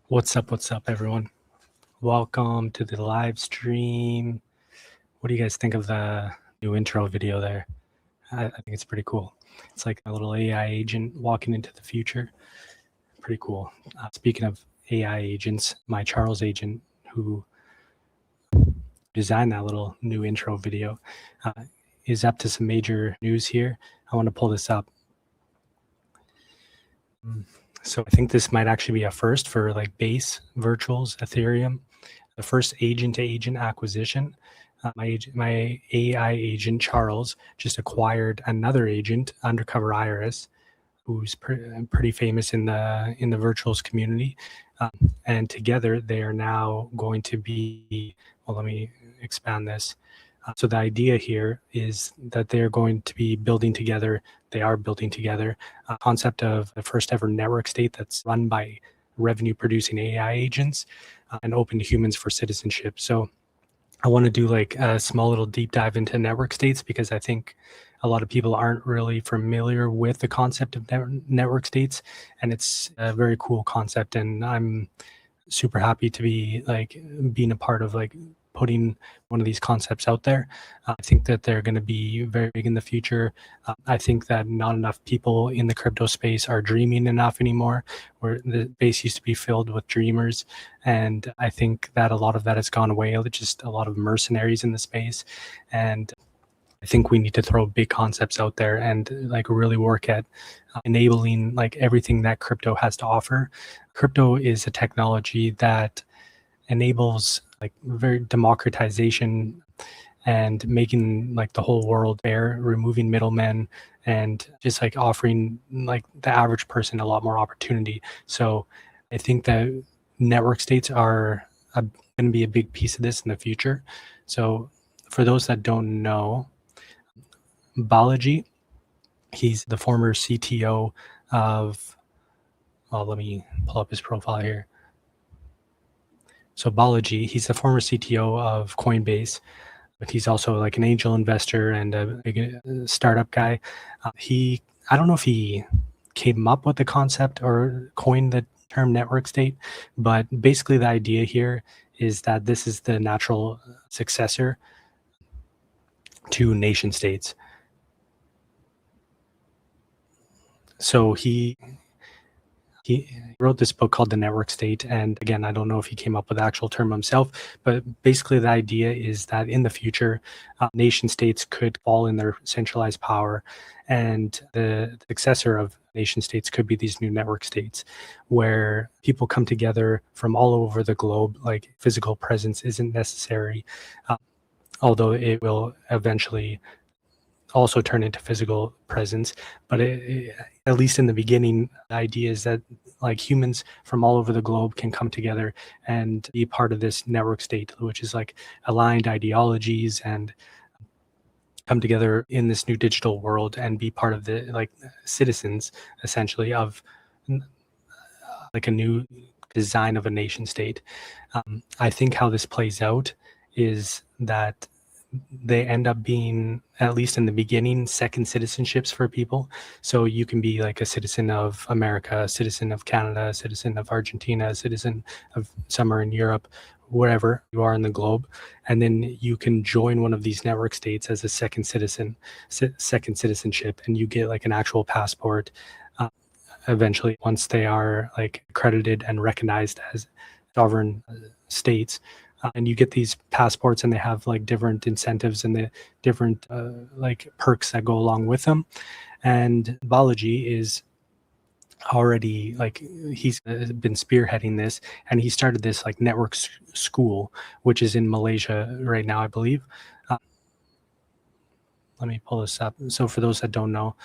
What's up, everyone? Welcome to the live stream. What do you guys think of the new intro video there? I think it's pretty cool. It's like a little AI agent walking into the future. Pretty cool. Speaking of AI agents, my Charles agent who designed that little new intro video is up to some major news here. I want to pull this up. So I think this might actually be a first for like base virtuals, Ethereum, the first agent-to-agent acquisition. My AI agent, Charles, just acquired another agent, Undercover Iris, who's pretty famous in the virtuals community. And together they are now going to be, well, let me expand this. So the idea here is that they're going to be building together, they are building together a concept of the first ever network state that's run by revenue producing AI agents and open to humans for citizenship. So I want to do like a small little deep dive into network states because I think a lot of people aren't really familiar with the concept of network states, and it's a very cool concept. And I'm super happy to be like being a part of like putting one of these concepts out there. I think that they're going to be very big in the future. I think that not enough people in the crypto space are dreaming enough anymore, where the base used to be filled with dreamers. And I think that a lot of that has gone away. Just a lot of mercenaries in the space. And I think we need to throw big concepts out there and like really work at enabling like everything that crypto has to offer. Crypto is a technology that enables like very democratization and making like the whole world fair, removing middlemen, and just like offering like the average person a lot more opportunity. So I think that network states are going to be a big piece of this in the future. So for those that don't know, Balaji, he's the former CTO of, well, let me pull up his profile here. So Balaji, he's the former CTO of Coinbase, but he's also like an angel investor and a big startup guy. I don't know if he came up with the concept or coined the term network state, but basically the idea here is that this is the natural successor to nation states. So he wrote this book called The Network State. And again, I don't know if he came up with the actual term himself, but basically the idea is that in the future, nation states could fall in their centralized power. And the successor of nation states could be these new network states where people come together from all over the globe. Like physical presence isn't necessary, although it will eventually also turn into physical presence. But at least in the beginning, the idea is that like humans from all over the globe can come together and be part of this network state, which is like aligned ideologies and come together in this new digital world and be part of the like citizens essentially of like a new design of a nation state. I think how this plays out is that they end up being, at least in the beginning, second citizenships for people. So you can be like a citizen of America, a citizen of Canada, a citizen of Argentina, a citizen of somewhere in Europe, wherever you are in the globe. And then you can join one of these network states as a second citizenship, and you get like an actual passport eventually once they are like accredited and recognized as sovereign states. And you get these passports and they have like different incentives and the different like perks that go along with them. And Balaji is already like, he's been spearheading this, and he started this like network school, which is in Malaysia right now, I believe. Let me pull this up. So for those that don't know,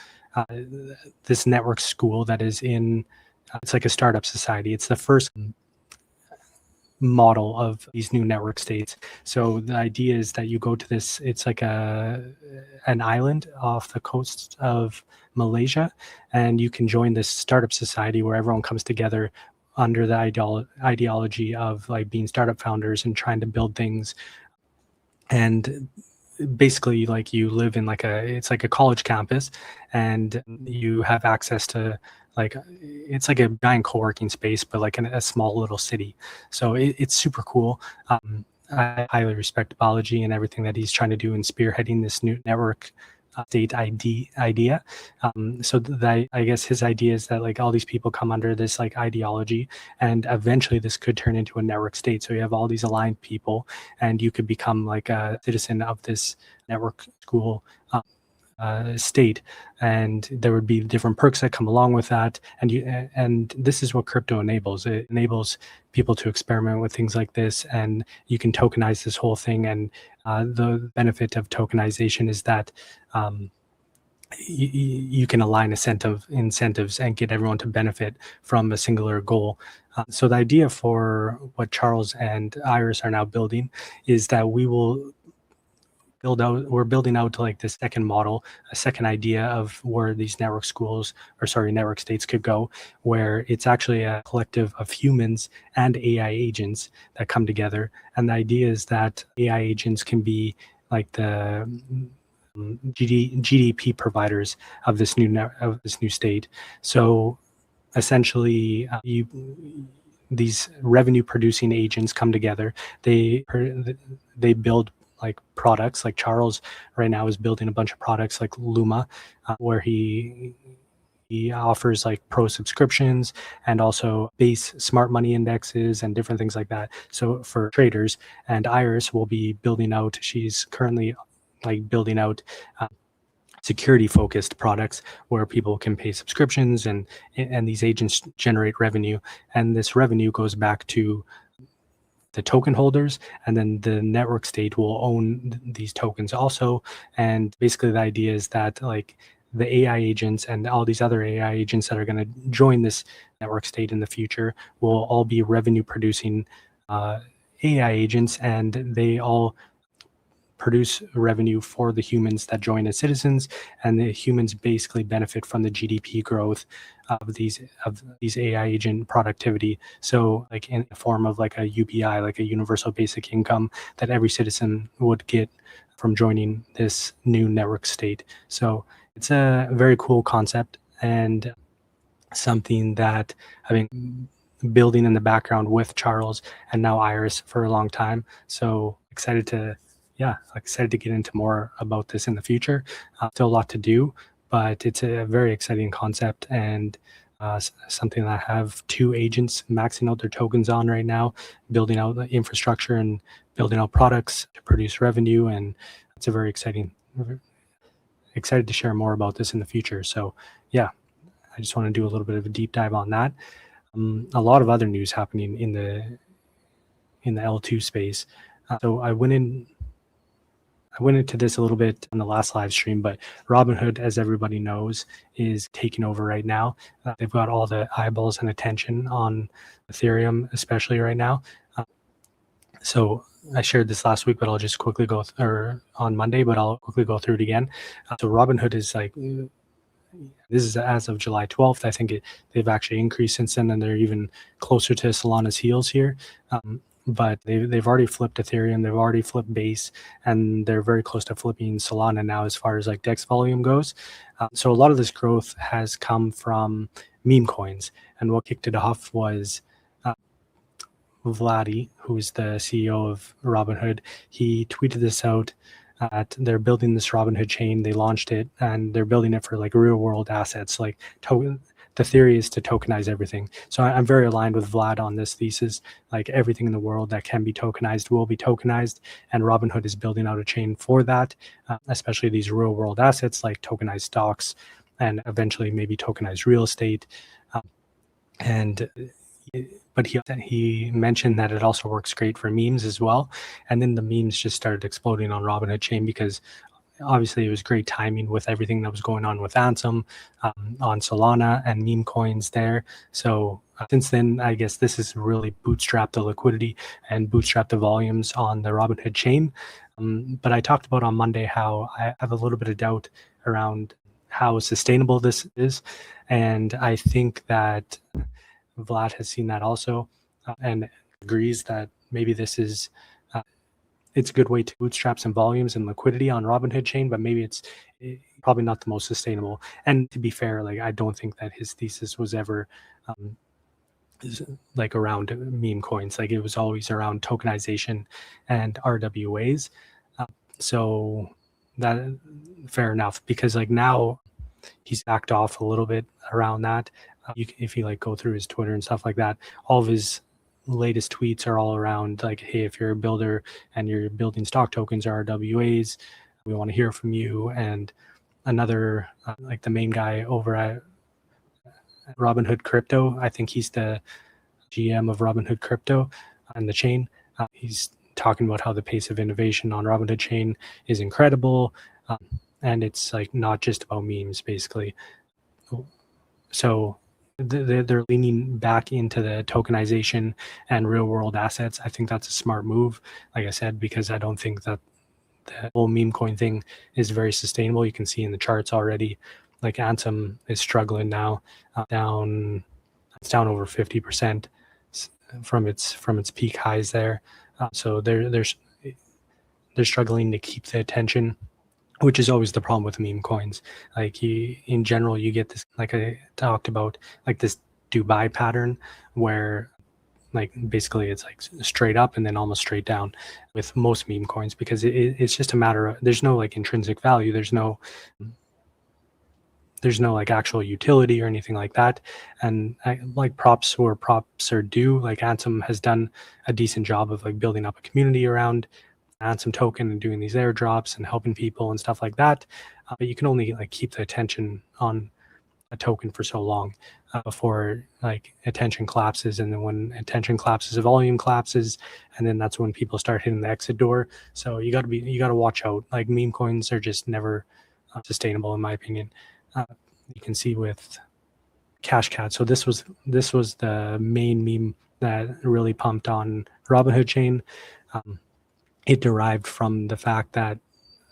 this network school that is in, it's like a startup society. It's the first model of these new network states. So the idea is that you go to this, it's like an island off the coast of Malaysia, and you can join this startup society where everyone comes together under the ideology of like being startup founders and trying to build things. And basically like you live in like it's like a college campus, and you have access to like it's like a giant co-working space, but like in a small little city. So it's super cool. I highly respect Balaji and everything that he's trying to do in spearheading this new network state idea. So I guess his idea is that like all these people come under this like ideology, and eventually this could turn into a network state. So you have all these aligned people, and you could become like a citizen of this network school state, and there would be different perks that come along with that. And this is what crypto enables. It enables people to experiment with things like this, and you can tokenize this whole thing. And the benefit of tokenization is that you can align incentives and get everyone to benefit from a singular goal. So the idea for what Charles and Iris are now building is that we're building out like this second model, a second idea of where these network states could go, where it's actually a collective of humans and AI agents that come together. And the idea is that AI agents can be like the GDP providers of this new state. So essentially, these revenue producing agents come together. They build like products. Like Charles right now is building a bunch of products like Luma, where he offers like pro subscriptions and also base smart money indexes and different things like that. So for traders, and Iris will be building out. She's currently like building out security focused products where people can pay subscriptions, and these agents generate revenue, and this revenue goes back to the token holders, and then the network state will own these tokens also. And basically the idea is that like the AI agents and all these other AI agents that are going to join this network state in the future will all be revenue producing AI agents, and they all produce revenue for the humans that join as citizens, and the humans basically benefit from the GDP growth of these AI agent productivity. So like in the form of like a UBI, like a universal basic income that every citizen would get from joining this new network state. So it's a very cool concept, and something that I've been building in the background with Charles and now Iris for a long time. So excited to get into more about this in the future. Still a lot to do, but it's a very exciting concept, and something that I have 2 agents maxing out their tokens on right now, building out the infrastructure and building out products to produce revenue. And it's a very exciting, excited to share more about this in the future. So yeah, I just want to do a little bit of a deep dive on that. A lot of other news happening in the L2 space. So I went into this a little bit on the last live stream, but Robinhood, as everybody knows, is taking over right now. They've got all the eyeballs and attention on Ethereum, especially right now. So I shared this last week, but I'll just quickly or on Monday, but I'll quickly go through it again. So Robinhood is like, this is as of July 12th. I think they've actually increased since then, and they're even closer to Solana's heels here. But they've already flipped Ethereum, they've already flipped Base, and they're very close to flipping Solana now as far as like DEX volume goes. So a lot of this growth has come from meme coins, and what kicked it off was Vladi, who's the CEO of Robinhood. He tweeted this out. They're building this Robinhood chain. They launched it, and they're building it for like real world assets, like the theory is to tokenize everything. So I'm very aligned with Vlad on this thesis. Like everything in the world that can be tokenized will be tokenized, and Robinhood is building out a chain for that, especially these real world assets like tokenized stocks and eventually maybe tokenized real estate. But he mentioned that it also works great for memes as well. And then the memes just started exploding on Robinhood Chain because obviously it was great timing with everything that was going on with Ansem on Solana and meme coins there. So since then, I guess this has really bootstrapped the liquidity and bootstrapped the volumes on the Robinhood chain. But I talked about on Monday how I have a little bit of doubt around how sustainable this is. And I think that Vlad has seen that also and agrees that maybe this is it's a good way to bootstrap some volumes and liquidity on Robinhood chain, but maybe probably not the most sustainable. And to be fair, like I don't think that his thesis was ever like around meme coins. Like it was always around tokenization and RWAs. So that fair enough, because like now he's backed off a little bit around that. If you like go through his Twitter and stuff like that, all of his latest tweets are all around like, hey, if you're a builder and you're building stock tokens or RWAs, we want to hear from you. And another like the main guy over at Robinhood Crypto, I think he's the GM of Robinhood Crypto and the chain. He's talking about how the pace of innovation on Robinhood Chain is incredible, and it's like not just about memes, basically. So they're leaning back into the tokenization and real world assets. I think that's a smart move, like I said, because I don't think that the whole meme coin thing is very sustainable. You can see in the charts already, like Anthem is struggling now, down. It's down over 50% from its peak highs there. So they're struggling to keep the attention, which is always the problem with meme coins. Like in general, you get this, like I talked about, like this Dubai pattern where like basically it's like straight up and then almost straight down with most meme coins, because it's just a matter of, there's no like intrinsic value. There's no like actual utility or anything like that. And like props where props are due. Like Anthem has done a decent job of like building up a community around Anthem token and doing these airdrops and helping people and stuff like that. But you can only like keep the attention on a token for so long before like attention collapses. And then when attention collapses, the volume collapses, and then that's when people start hitting the exit door. So you got to watch out. Like meme coins are just never sustainable, in my opinion. You can see with Cash Cat. So this was the main meme that really pumped on Robinhood Chain. It derived from the fact that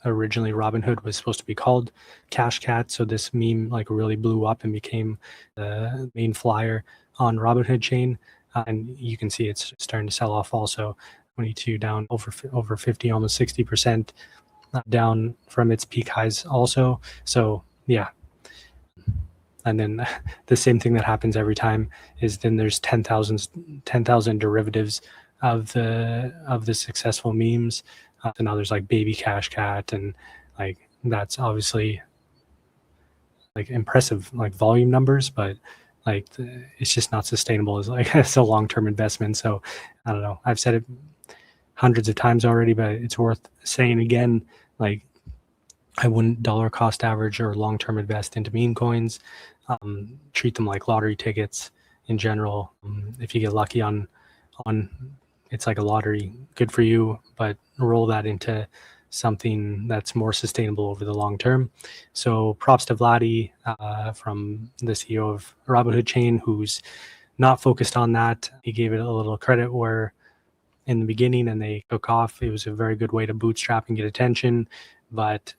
originally Robinhood was supposed to be called Cash Cat. So this meme like really blew up and became the main flyer on Robinhood Chain. And you can see it's starting to sell off also. 22 down over 50, almost 60% down from its peak highs also. So yeah. And then the same thing that happens every time is then there's 10,000 derivatives of the successful memes. So now there's like baby Cash Cat, and like that's obviously like impressive like volume numbers, but like it's just not sustainable as like as a long-term investment. So I don't know. I've said it hundreds of times already, but it's worth saying again. Like I wouldn't dollar cost average or long-term invest into meme coins. Treat them like lottery tickets in general. If you get lucky on it's like a lottery, good for you, but roll that into something that's more sustainable over the long term. So props to Vladi from the CEO of Robinhood Chain, who's not focused on that. He gave it a little credit where in the beginning and they took off. It was a very good way to bootstrap and get attention, but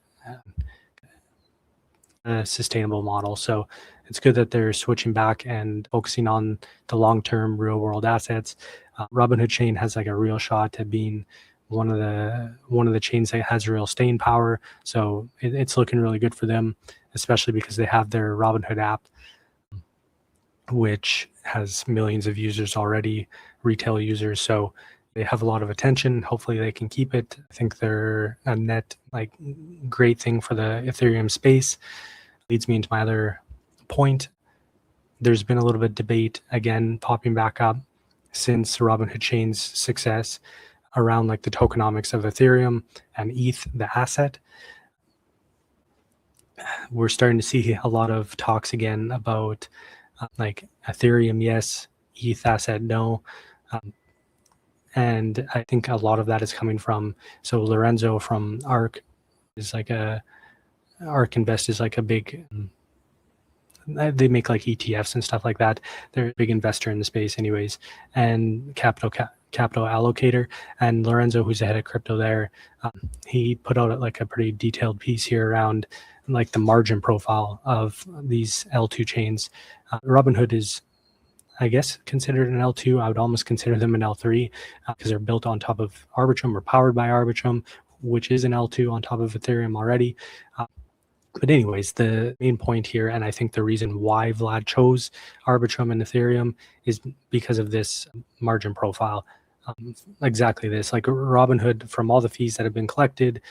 a sustainable model. So it's good that they're switching back and focusing on the long-term real-world assets. Robinhood Chain has like a real shot at being one of the chains that has real staying power. So it's looking really good for them, especially because they have their Robinhood app, which has millions of users already, retail users. So they have a lot of attention. Hopefully they can keep it. I think they're a net like great thing for the Ethereum space. Leads me into my other point. There's been a little bit of debate again popping back up since Robinhood Chain's success around like the tokenomics of Ethereum and ETH, the asset. We're starting to see a lot of talks again about like Ethereum, yes, ETH asset, no. And I think a lot of that is coming from, so Lorenzo from ARK is like ARK Invest is like a big, they make like ETFs and stuff like that. They're a big investor in the space anyways, and capital allocator. And Lorenzo, who's the head of crypto there, he put out like a pretty detailed piece here around like the margin profile of these L2 chains. Robinhood is, I guess, considered an L2. I would almost consider them an L3 because they're built on top of Arbitrum or powered by Arbitrum, which is an L2 on top of Ethereum already. But anyways, the main point here, and I think the reason why Vlad chose Arbitrum and Ethereum is because of this margin profile. Exactly this, like Robinhood, from all the fees that have been collected,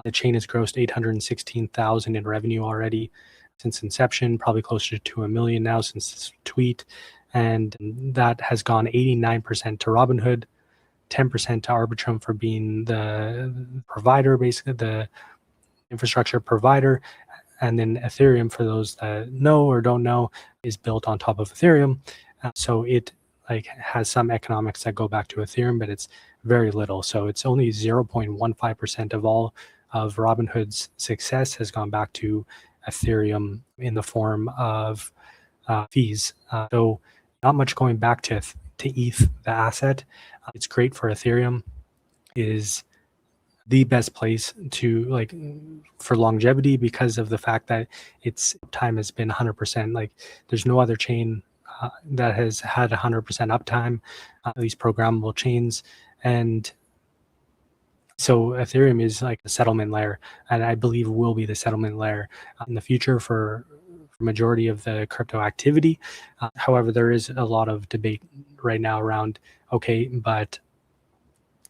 the chain has grossed 816,000 in revenue already since inception, probably closer to $1 million now since this tweet. And that has gone 89% to Robinhood, 10% to Arbitrum for being the provider, basically the infrastructure provider. And then Ethereum, for those that know or don't know, is built on top of Ethereum. So it like has some economics that go back to Ethereum, but it's very little. So it's only 0.15% of all of Robinhood's success has gone back to Ethereum in the form of fees. So not much going back to ETH, the asset. It's great for Ethereum. It is the best place to like for longevity because of the fact that its time has been 100%. Like there's no other chain that has had 100% uptime, at least programmable chains. And so Ethereum is like a settlement layer, and I believe will be the settlement layer in the future for majority of the crypto activity. However, there is a lot of debate right now around, okay, but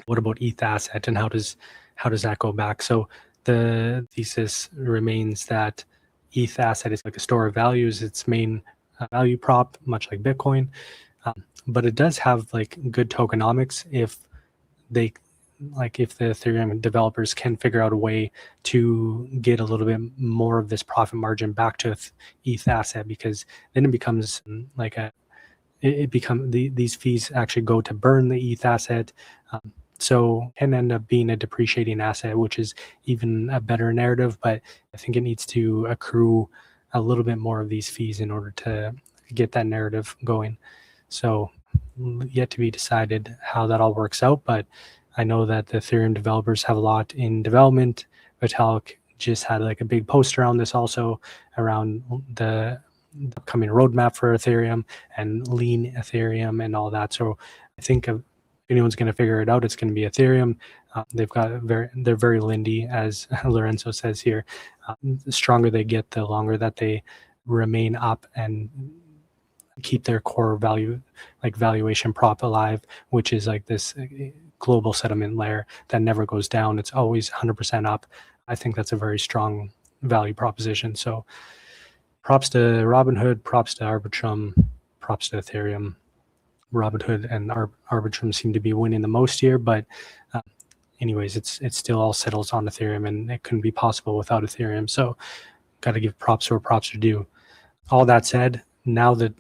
what about ETH asset and how does that go back? So the thesis remains that ETH asset is like a store of values, its main value prop, much like Bitcoin, but it does have like good tokenomics if they if the Ethereum developers can figure out a way to get a little bit more of this profit margin back to ETH asset, because then it becomes like these fees actually go to burn the ETH asset. So can end up being a depreciating asset, which is even a better narrative, but I think it needs to accrue a little bit more of these fees in order to get that narrative going. So yet to be decided how that all works out, but I know that the Ethereum developers have a lot in development. Vitalik just had like a big post around this also, around the upcoming roadmap for Ethereum and lean Ethereum and all that. So I think if anyone's going to figure it out, it's going to be Ethereum. They're very Lindy, as Lorenzo says here. The stronger they get, the longer that they remain up and keep their core value, like valuation prop alive, which is like this global settlement layer that never goes down. It's always 100% up. I think that's a very strong value proposition. So props to Robinhood, props to Arbitrum, props to Ethereum. Robinhood and Arbitrum seem to be winning the most here, but anyways, it's still all settles on Ethereum, and it couldn't be possible without Ethereum. So got to give props where props are due. All that said, now the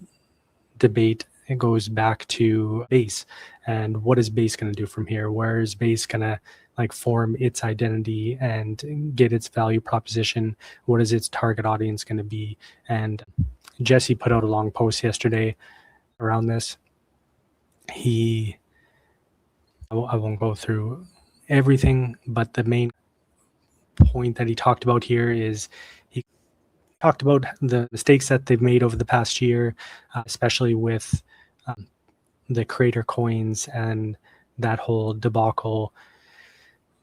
debate, it goes back to Base, and what is Base going to do from here? Where is Base going to like form its identity and get its value proposition? What is its target audience going to be? And Jesse put out a long post yesterday around this. I won't go through everything, but the main point that he talked about here is he talked about the mistakes that they've made over the past year, especially with the creator coins and that whole debacle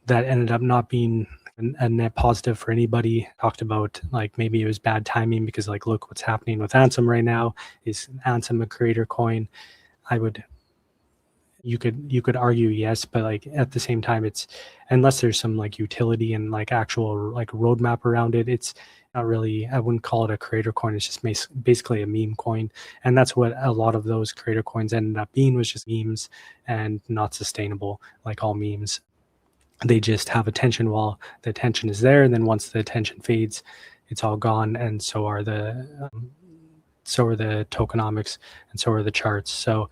that ended up not being a net positive for anybody. Talked about like maybe it was bad timing because like look what's happening with Ansem right now. Is Ansem a creator coin? You could argue yes, but like at the same time, it's unless there's some like utility and like actual like roadmap around it, it's not really, I wouldn't call it a creator coin. It's just basically a meme coin. And that's what a lot of those creator coins ended up being, was just memes and not sustainable, like all memes. They just have attention while the attention is there. And then once the attention fades, it's all gone. And so are the tokenomics, and so are the charts. So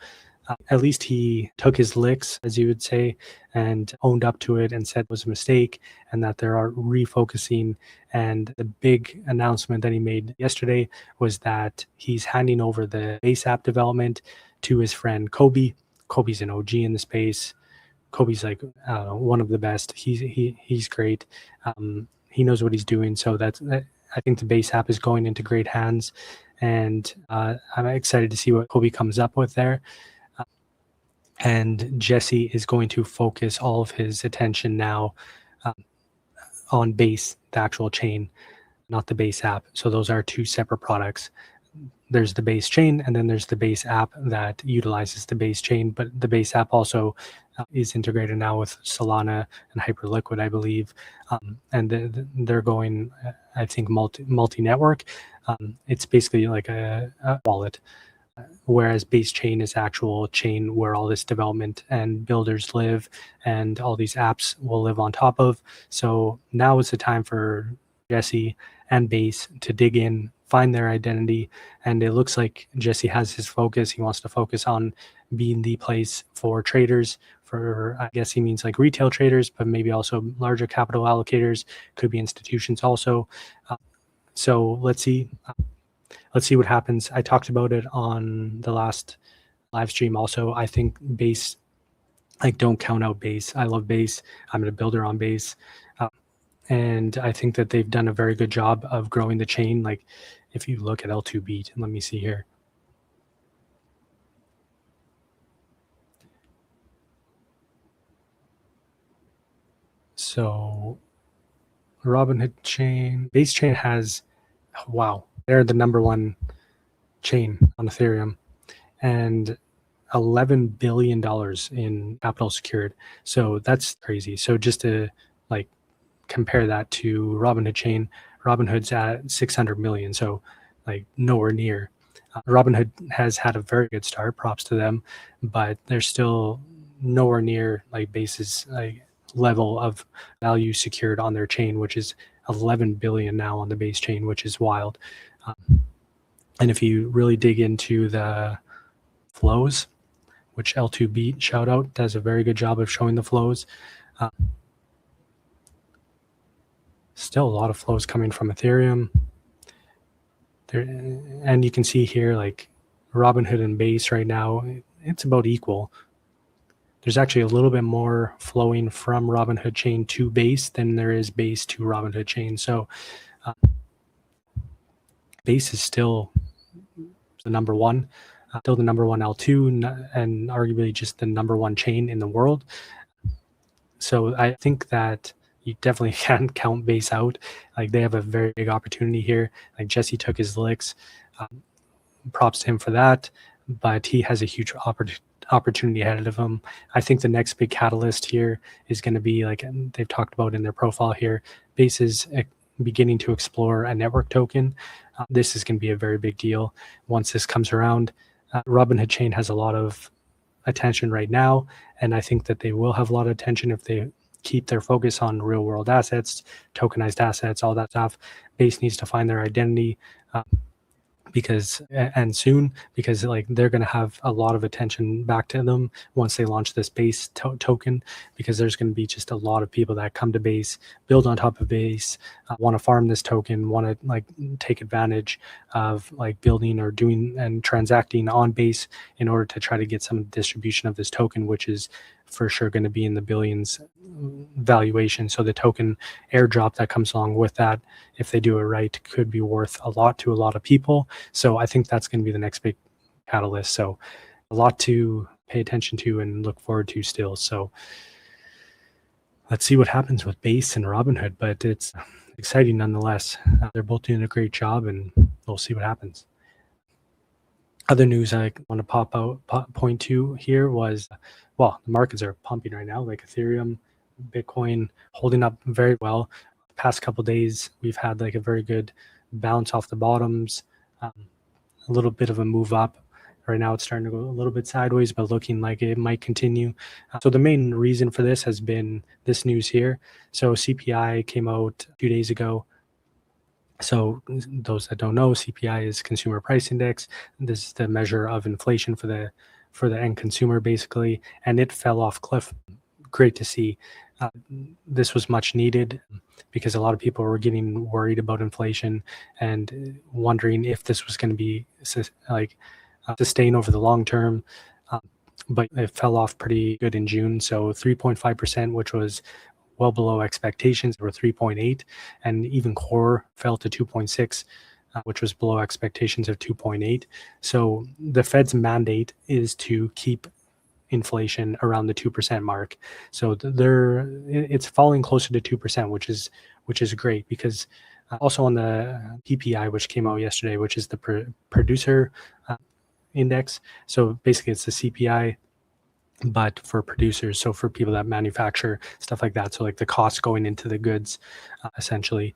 at least he took his licks, as you would say, and owned up to it and said it was a mistake and that there are refocusing. And the big announcement that he made yesterday was that he's handing over the base app development to his friend Cobie. Cobie's an OG in the space. Cobie's like one of the best. He's great. He knows what he's doing. So I think the base app is going into great hands, and I'm excited to see what Cobie comes up with there. And Jesse is going to focus all of his attention now on Base, the actual chain. not the base app. So those are two separate products. There's the base chain, and then there's the base app that utilizes the base chain. But the base app also is integrated now with Solana and Hyperliquid, I believe. And they're going, I think, multi-network. It's basically like a wallet, whereas base chain is actual chain where all this development and builders live and all these apps will live on top of. So now is the time for Jesse and Base to dig in, find their identity. And it looks like Jesse has his focus. He wants to focus on being the place for traders. For, I guess he means like retail traders, but maybe also larger capital allocators, could be institutions also. So let's see what happens. I talked about it on the last live stream also. I think Base, like, don't count out Base. I love Base. I'm a builder on Base. And I think that they've done a very good job of growing the chain. Like, if you look at L2 Beat, let me see here. So Robinhood Chain, Base Chain has, wow, they're the number one chain on Ethereum, and $11 billion in capital secured. So that's crazy. So just to like compare that to Robinhood Chain, Robinhood's at 600 million. So like nowhere near. Robinhood has had a very good start, props to them, but they're still nowhere near like Base's like level of value secured on their chain, which is 11 billion now on the Base chain, which is wild. And if you really dig into the flows, which L2 Beat, shout out, does a very good job of showing the flows. Still a lot of flows coming from Ethereum. There, and you can see here, like Robinhood and Base right now, it's about equal. There's actually a little bit more flowing from Robinhood Chain to Base than there is Base to Robinhood Chain. So Base is still the number one, still the number one L2, and arguably just the number one chain in the world. So I think that you definitely can't count Base out. Like, they have a very big opportunity here. Like, Jesse took his licks. Props to him for that, but he has a huge opportunity ahead of him. I think the next big catalyst here is going to be, like they've talked about in their profile here, Base is beginning to explore a network token. This is going to be a very big deal once this comes around. Robinhood Chain has a lot of attention right now, and I think that they will have a lot of attention if they keep their focus on real world assets, tokenized assets, all that stuff. Base needs to find their identity soon, because like they're going to have a lot of attention back to them once they launch this Base token, because there's going to be just a lot of people that come to Base, build on top of Base, want to farm this token, want to like take advantage of like building or doing and transacting on Base in order to try to get some distribution of this token, which is for sure going to be in the billions valuation. So the token airdrop that comes along with that, if they do it right, could be worth a lot to a lot of people. So I think that's going to be the next big catalyst. So a lot to pay attention to and look forward to still. So let's see what happens with Base and Robinhood, but it's exciting nonetheless. They're both doing a great job, and we'll see what happens. Other news I want to point to here was, well, the markets are pumping right now, like Ethereum, Bitcoin holding up very well. The past couple of days, we've had like a very good bounce off the bottoms, a little bit of a move up. Right now it's starting to go a little bit sideways, but looking like it might continue. So the main reason for this has been this news here. So CPI came out 2 days ago. So those that don't know, CPI is Consumer Price Index. This is the measure of inflation for the end consumer, basically, and it fell off cliff. Great to see. This was much needed, because a lot of people were getting worried about inflation and wondering if this was going to be sustain over the long term. But it fell off pretty good in June. So 3.5%, which was well below expectations. They were 3.8, and even core fell to 2.6, which was below expectations of 2.8. So the Fed's mandate is to keep inflation around the 2% mark. So it's falling closer to 2%, which is great, because Also on the PPI, which came out yesterday, which is the producer index. So basically it's the CPI, but for producers, so for people that manufacture stuff like that, so like the cost going into the goods, essentially.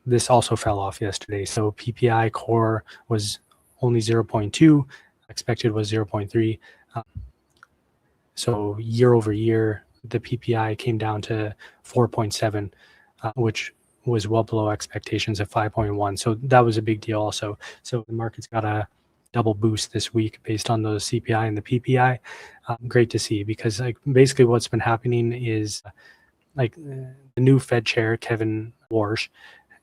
This also fell off yesterday. So PPI core was only 0.2, expected was 0.3. So year over year, the PPI came down to 4.7, which was well below expectations of 5.1. So that was a big deal also. So the market's got a double boost this week based on those CPI and the PPI. Great to see, because like basically what's been happening is like the new Fed chair, Kevin Warsh,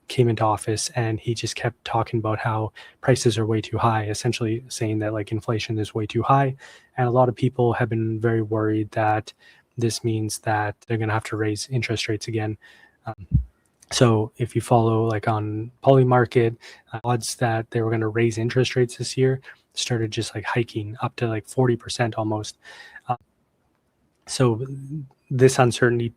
came into office and he just kept talking about how prices are way too high, essentially saying that like inflation is way too high. And a lot of people have been very worried that this means that they're going to have to raise interest rates again. So if you follow like on Polymarket, odds that they were going to raise interest rates this year started just like hiking up to like 40% almost. So this uncertainty,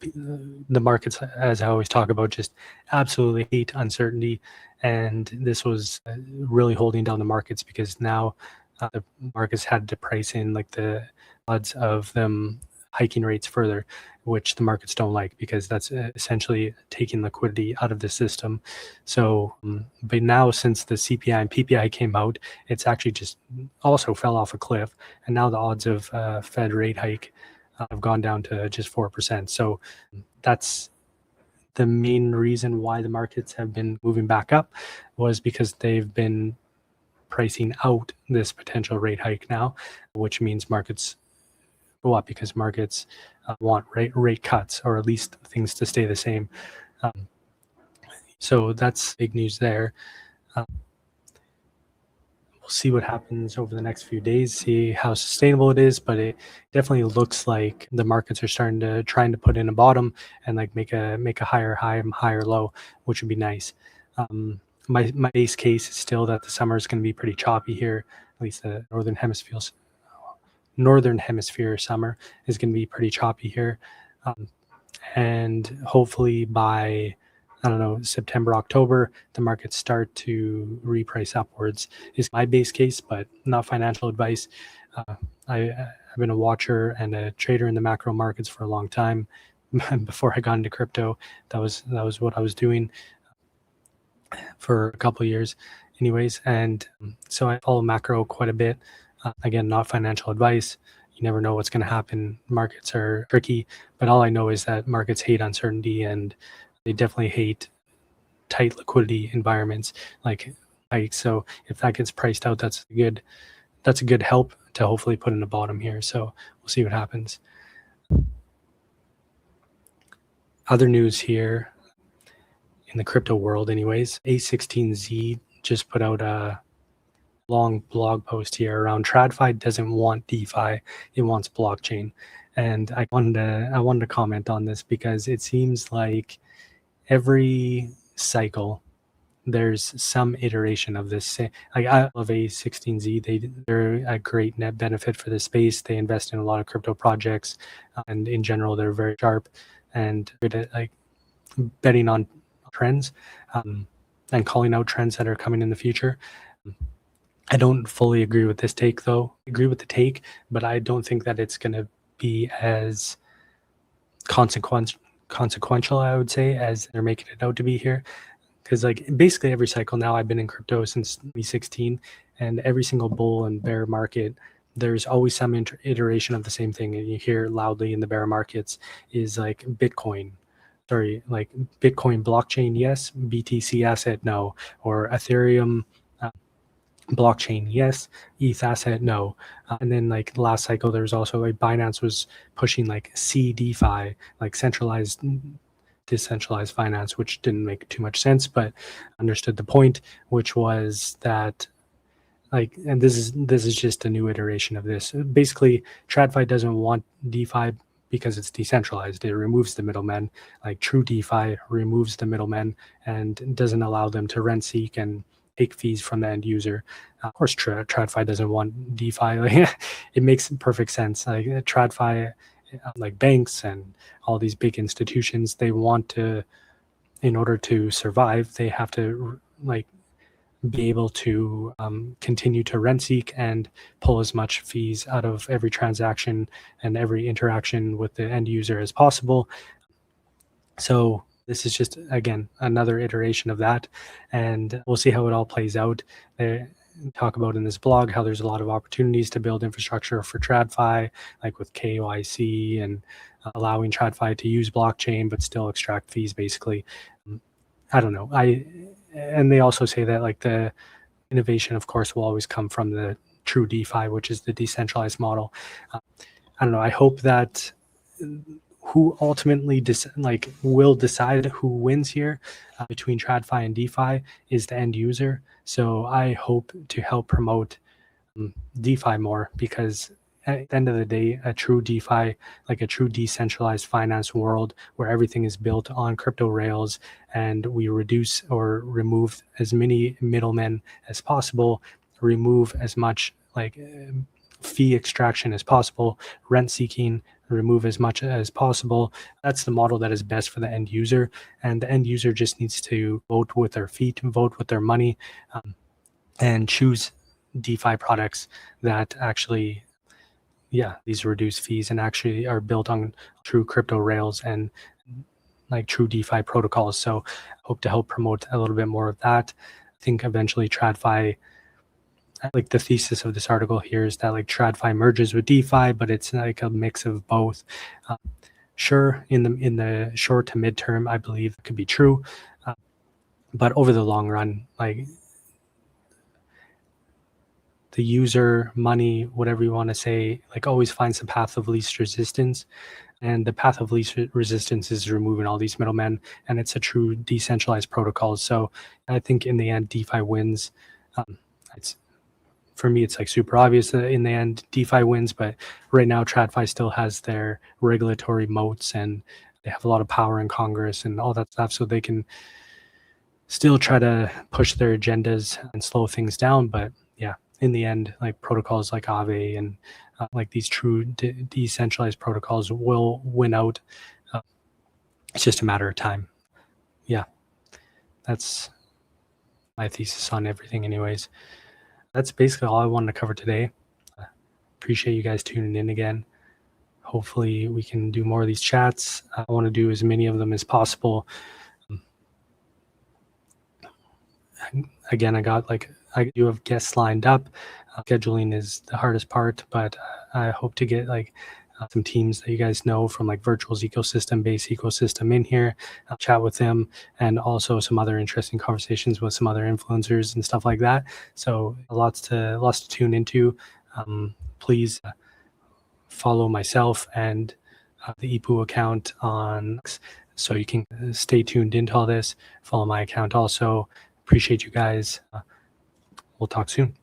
the markets, as I always talk about, just absolutely hate uncertainty. And this was really holding down the markets, because now the markets had to price in like the odds of them hiking rates further, which the markets don't like, because that's essentially taking liquidity out of the system. So, but now since the CPI and PPI came out, it's actually just also fell off a cliff. And now the odds of Fed rate hike have gone down to just 4%. So that's the main reason why the markets have been moving back up, was because they've been pricing out this potential rate hike now, which means markets go up, because markets want rate cuts, or at least things to stay the same. So that's big news there. We'll see what happens over the next few days, see how sustainable it is, but it definitely looks like the markets are trying to put in a bottom and like make a higher high and higher low, which would be nice. My base case is still that the summer is going to be pretty choppy here, at least the northern hemisphere summer is going to be pretty choppy here, and hopefully by, I don't know, September, October, the markets start to reprice upwards is my base case, but not financial advice. I've been a watcher and a trader in the macro markets for a long time. Before I got into crypto, that was what I was doing for a couple of years anyways. And so I follow macro quite a bit. Again, not financial advice. You never know what's going to happen. Markets are tricky, but all I know is that markets hate uncertainty, and they definitely hate tight liquidity environments like hikes. So if that gets priced out, that's a good help to hopefully put in a bottom here. So we'll see what happens. Other news here in the crypto world anyways, A16Z just put out a long blog post here around TradFi doesn't want DeFi, it wants blockchain. And I wanted to comment on this, because it seems like every cycle there's some iteration of this. Like, I love A16Z. They're a great net benefit for the space. They invest in a lot of crypto projects, and in general they're very sharp and good at like betting on trends, and calling out trends that are coming in the future. I don't fully agree with this take, though. I agree with the take, but I don't think that it's going to be as consequential, I would say, as they're making it out to be here. Because like basically every cycle now, I've been in crypto since 2016, and every single bull and bear market, there's always some iteration of the same thing. And you hear loudly in the bear markets is like Bitcoin blockchain, yes. BTC asset, no. Or Ethereum blockchain, yes. ETH asset, no. And then like last cycle, there was also like Binance was pushing like CDeFi, like decentralized finance, which didn't make too much sense, but understood the point, which was that like, and this is just a new iteration of this. Basically, TradFi doesn't want DeFi because it's decentralized. It removes the middlemen. Like true DeFi removes the middlemen and doesn't allow them to rent seek and take fees from the end user. Of course, TradFi doesn't want DeFi. Like, it makes perfect sense. Like TradFi, like banks and all these big institutions, they want to in order to survive, they have to like be able to continue to rent seek and pull as much fees out of every transaction and every interaction with the end user as possible. So this is just, again, another iteration of that, and we'll see how it all plays out. Talk about in this blog how there's a lot of opportunities to build infrastructure for TradFi, like with KYC and allowing TradFi to use blockchain but still extract fees, basically. I don't know. And they also say that like the innovation, of course, will always come from the true DeFi, which is the decentralized model. I don't know. I hope that who ultimately will decide who wins here between TradFi and DeFi is the end user. So I hope to help promote DeFi more, because at the end of the day, a true DeFi, like a true decentralized finance world where everything is built on crypto rails and we reduce or remove as many middlemen as possible, remove as much fee extraction as possible, rent seeking, remove as much as possible. That's the model that is best for the end user. And the end user just needs to vote with their feet, vote with their money, and choose DeFi products that actually, these reduced fees and actually are built on true crypto rails and like true DeFi protocols. So I hope to help promote a little bit more of that. I think eventually TradFi, like the thesis of this article here is that like TradFi merges with DeFi, but it's like a mix of both. Sure, in the short to midterm, I believe it could be true, but over the long run, like the user, money, whatever you want to say, like always finds the path of least resistance. And the path of least resistance is removing all these middlemen, and it's a true decentralized protocol. So I think in the end, DeFi wins. For me, it's like super obvious that in the end, DeFi wins, but right now TradFi still has their regulatory moats and they have a lot of power in Congress and all that stuff. So they can still try to push their agendas and slow things down. But yeah, in the end, like protocols like Aave and like these true decentralized protocols will win out. It's just a matter of time. Yeah, that's my thesis on everything anyways. That's basically all I wanted to cover today. Appreciate you guys tuning in again. Hopefully we can do more of these chats. I want to do as many of them as possible. Again, I do have guests lined up. Scheduling is the hardest part, but I hope to get some teams that you guys know from like Virtual's ecosystem, base ecosystem in here. I'll chat with them, and also some other interesting conversations with some other influencers and stuff like that. So lots to tune into. Please follow myself and the Ipu account on X, so you can stay tuned into all this. Follow my account also. Appreciate you guys. We'll talk soon.